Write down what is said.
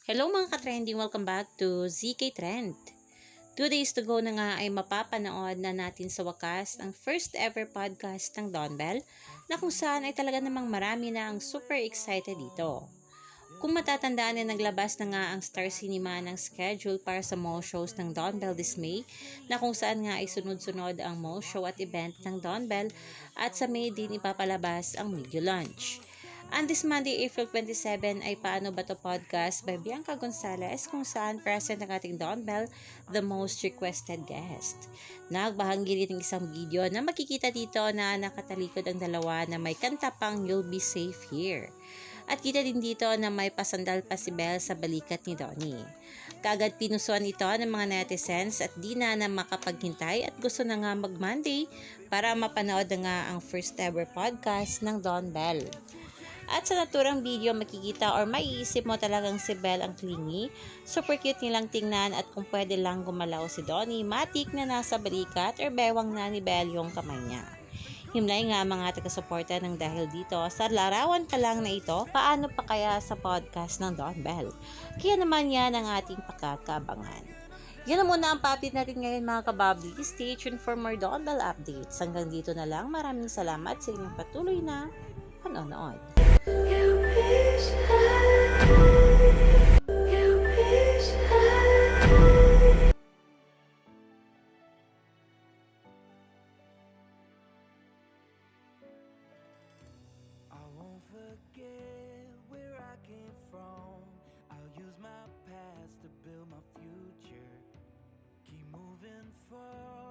Hello mga ka-trending! Welcome back to ZK Trend. 2 days to go na nga ay mapapanood na natin sa wakas ang first ever podcast ng Don Bell na kung saan ay talaga namang marami na ang super excited dito. Kung matatandaan na naglabas na nga ang Star Cinema ng schedule para sa mall shows ng Don Bell this May na kung saan nga ay sunod-sunod ang mall show at event ng Don Bell at sa May din ipapalabas ang video launch. And this Monday, April 27 ay Paano Ba To Podcast by Bianca Gonzalez kung saan present ang ating Don Bell, the most requested guest. Nagbahagi rin ng isang video na makikita dito na nakatalikod ang dalawa na may kanta pang You'll Be Safe Here. At kita din dito na may pasandal pa si Belle sa balikat ni Donnie. Kagad pinusuan ito ng mga netizens at di na makapaghintay at gusto na nga mag-Monday para mapanood na nga ang first ever podcast ng Don Bell. At sa naturang video, makikita or maiisip mo talagang si Belle ang clingy. Super cute nilang tingnan at kung pwede lang gumalaw si Donnie, matik na nasa balikat or bewang na ni Belle yung kamay niya. Himlay nga mga taga-suporta ng dahil dito sa larawan pa lang na ito, paano pa kaya sa podcast ng Don Bell? Kaya naman yan ang ating pakakabangan. Yan na muna ang pa-update natin ngayon mga kababli. Stay tuned for more Don Bell updates. Hanggang dito na lang. Maraming salamat sa inyong patuloy na panonood. I won't forget where I came from. I'll use my past to build my future. Keep moving forward.